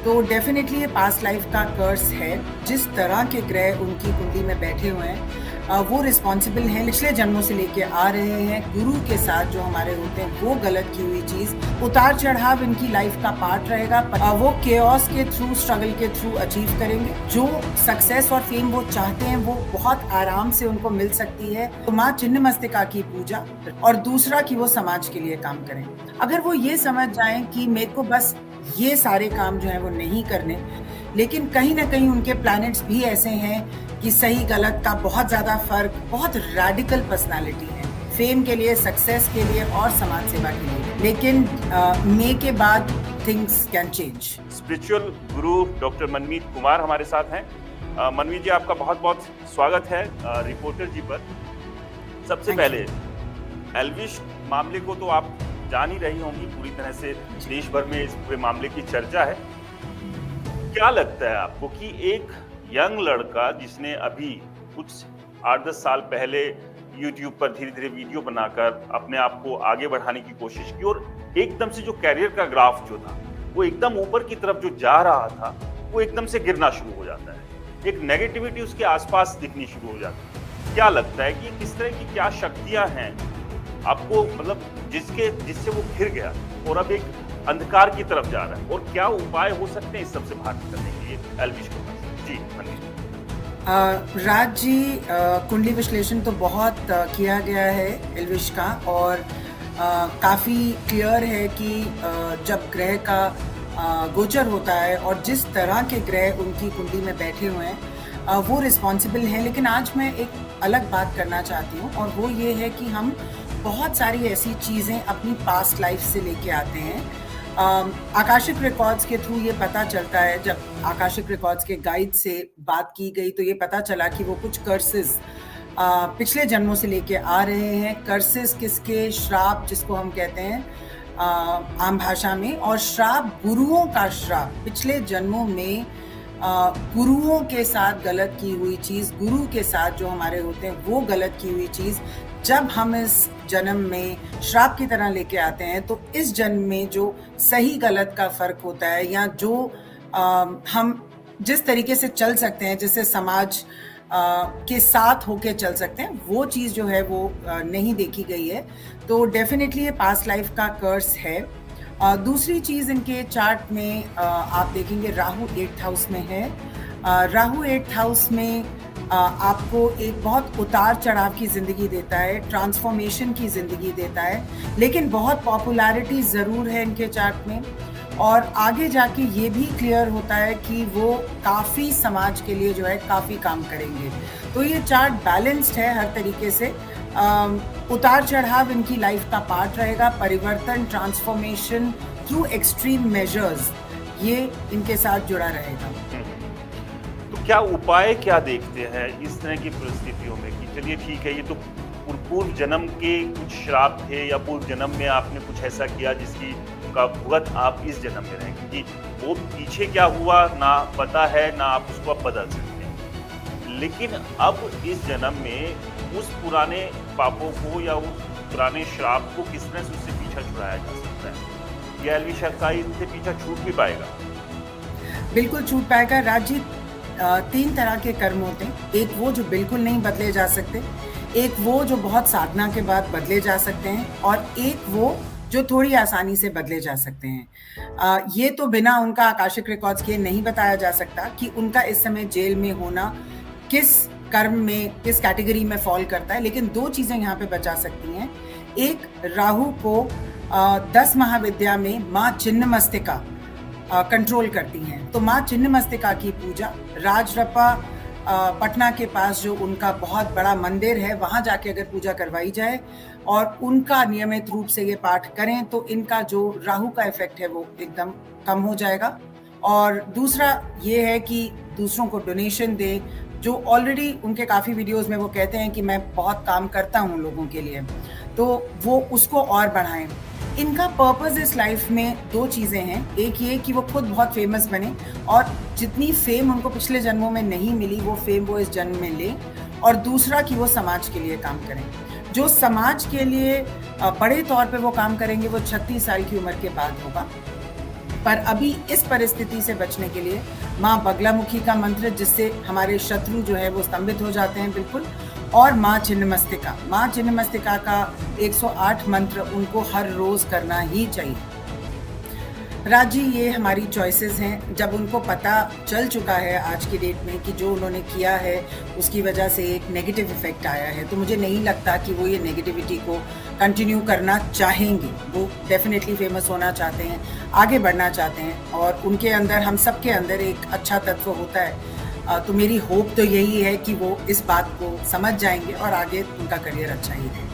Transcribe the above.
तो डेफिनेटली ये past life का कर्स है। जिस तरह के ग्रह उनकी कुंडली में बैठे हुए हैं वो रिस्पॉन्सिबल हैं, पिछले जन्मों से लेके आ रहे हैं। गुरु के साथ जो हमारे होते हैं वो गलत की हुई चीज़, उतार चढ़ाव इनकी लाइफ का पार्ट रहेगा। वो केओस के थ्रू, स्ट्रगल के थ्रू अचीव करेंगे। जो सक्सेस और फेम वो चाहते हैं वो बहुत आराम से उनको मिल सकती है। तो माँ छिन्नमस्तिका की पूजा, और दूसरा कि वो समाज के लिए काम करें। अगर वो ये समझ जाएं कि मेरे को बस ये सारे काम जो है वो नहीं करने, लेकिन कहीं ना कहीं उनके प्लैनेट्स भी ऐसे हैं कि सही गलत का बहुत ज्यादा फर्क, बहुत रैडिकल पर्सनालिटी है फेम के लिए, सक्सेस के लिए और समाज सेवा के लिए। लेकिन मई के बाद things can change. Spiritual Guru doctor मनमीत कुमार हमारे साथ हैं। मनमीत जी, आपका बहुत बहुत स्वागत है रिपोर्टर जी पर। सबसे पहले एल्विश मामले को तो आप जान ही रही होंगी, पूरी तरह से देश भर में इस पूरे मामले की चर्चा है। क्या लगता है आपको कि एक यंग लड़का जिसने अभी कुछ 8-10 साल पहले YouTube पर धीरे धीरे वीडियो बनाकर अपने आप को आगे बढ़ाने की कोशिश की, और एकदम से जो कैरियर का ग्राफ जो था वो एकदम ऊपर की तरफ जो जा रहा था वो एकदम से गिरना शुरू हो जाता है, एक नेगेटिविटी उसके आसपास दिखनी शुरू हो जाती है। क्या लगता है कि किस तरह की क्या शक्तियां हैं आपको, मतलब जिससे वो घिर गया और अब एक अंधकार की तरफ जा रहा है, और क्या उपाय हो सकते हैं इस सबसे बाहर निकलने के लिए एल्विश को? जी मनमीत राज जी, कुंडली विश्लेषण तो बहुत किया गया है एल्विश का, और काफ़ी क्लियर है कि जब ग्रह का गोचर होता है और जिस तरह के ग्रह उनकी कुंडली में बैठे हुए हैं वो रिस्पॉन्सिबल हैं। लेकिन आज मैं एक अलग बात करना चाहती हूँ, और वो ये है कि हम बहुत सारी ऐसी चीज़ें अपनी पास्ट लाइफ से लेके आते हैं। आकाशिक रिकॉर्ड्स के थ्रू ये पता चलता है, जब आकाशिक रिकॉर्ड्स के गाइड से बात की गई तो ये पता चला कि वो कुछ कर्सेस पिछले जन्मों से लेके आ रहे हैं। कर्सेस किसके? श्राप जिसको हम कहते हैं आम भाषा में, और श्राप गुरुओं का श्राप। पिछले जन्मों में गुरुओं के साथ गलत की हुई चीज़, गुरु के साथ जो हमारे होते हैं वो गलत की हुई चीज़ जब हम इस जन्म में श्राप की तरह लेके आते हैं, तो इस जन्म में जो सही गलत का फर्क होता है, या जो हम जिस तरीके से चल सकते हैं, जिससे समाज के साथ होके चल सकते हैं, वो चीज़ जो है वो नहीं देखी गई है। तो डेफिनेटली ये पास्ट लाइफ का कर्स है। दूसरी चीज़, इनके चार्ट में आप देखेंगे राहु 8th हाउस में है। राहु 8th हाउस में आपको एक बहुत उतार चढ़ाव की ज़िंदगी देता है, ट्रांसफॉर्मेशन की ज़िंदगी देता है, लेकिन बहुत पॉपुलैरिटी ज़रूर है इनके चार्ट में। और आगे जाके ये भी क्लियर होता है कि वो काफ़ी समाज के लिए जो है काफ़ी काम करेंगे। तो ये चार्ट बैलेंस्ड है हर तरीके से। उतार चढ़ाव इनकी लाइफ का पार्ट रहेगा। परिवर्तन, ट्रांसफॉर्मेशन थ्रू एक्सट्रीम मेजर्स, ये इनके साथ जुड़ा रहेगा। तो क्या उपाय क्या देखते हैं इस तरह की परिस्थितियों में कि चलिए ठीक है, ये तो पूर्व जन्म के कुछ श्राप थे, या पूर्व जन्म में आपने कुछ ऐसा किया जिसकी का भुगत आप इस जन्म में रहेंगे, कि वो पीछे क्या हुआ ना पता है, ना आप उसको अब बदल सकते हैं। लेकिन अब इस जन्म में उस पुराने पापों को या उस पुराने श्राप को किस तरह से उससे पीछा छुड़ाया जा सकता है? या एल्विश इससे पीछा छूट भी पाएगा? बिल्कुल छूट पाएगा राज जी। 3 तरह के कर्म होते हैं। एक वो जो बिल्कुल नहीं बदले जा सकते, एक वो जो बहुत साधना के बाद बदले जा सकते हैं, और एक वो जो थोड़ी आसानी से बदले जा सकते हैं। ये तो बिना उनका आकाशिक रिकॉर्ड्स के नहीं बताया जा सकता कि उनका इस समय जेल में होना किस कर्म में, किस कैटेगरी में फॉल करता है। लेकिन 2 चीज़ें यहाँ पे बचा सकती हैं। एक, राहु को 10 महाविद्या में माँ छिन्नमस्तिका कंट्रोल करती हैं। तो माँ छिन्नमस्तिका की पूजा, राजरप्पा पटना के पास जो उनका बहुत बड़ा मंदिर है, वहाँ जाके अगर पूजा करवाई जाए और उनका नियमित रूप से ये पाठ करें, तो इनका जो राहु का इफेक्ट है वो एकदम कम हो जाएगा। और दूसरा ये है कि दूसरों को डोनेशन दें, जो ऑलरेडी उनके काफ़ी वीडियोस में वो कहते हैं कि मैं बहुत काम करता हूँ लोगों के लिए, तो वो उसको और बढ़ाएं। इनका पर्पस इस लाइफ में 2 चीज़ें हैं। एक ये कि वो खुद बहुत फेमस बने, और जितनी फेम उनको पिछले जन्मों में नहीं मिली वो फेम वो इस जन्म में लें। और दूसरा कि वो समाज के लिए काम करें। जो समाज के लिए बड़े तौर पे वो काम करेंगे वो 36 साल की उम्र के बाद होगा। पर अभी इस परिस्थिति से बचने के लिए माँ बगलामुखी का मंत्र, जिससे हमारे शत्रु जो है वो स्तंभित हो जाते हैं बिल्कुल, और माँ छिन्नमस्तिका का 108 मंत्र उनको हर रोज करना ही चाहिए। राजी, ये हमारी चॉइसेस हैं। जब उनको पता चल चुका है आज की डेट में कि जो उन्होंने किया है उसकी वजह से एक नेगेटिव इफेक्ट आया है, तो मुझे नहीं लगता कि वो ये नेगेटिविटी को कंटिन्यू करना चाहेंगे। वो डेफिनेटली फेमस होना चाहते हैं, आगे बढ़ना चाहते हैं, और उनके अंदर, हम सब के अंदर एक अच्छा तत्व होता है। तो मेरी होप तो यही है कि वो इस बात को समझ जाएंगे और आगे उनका करियर अच्छा ही है।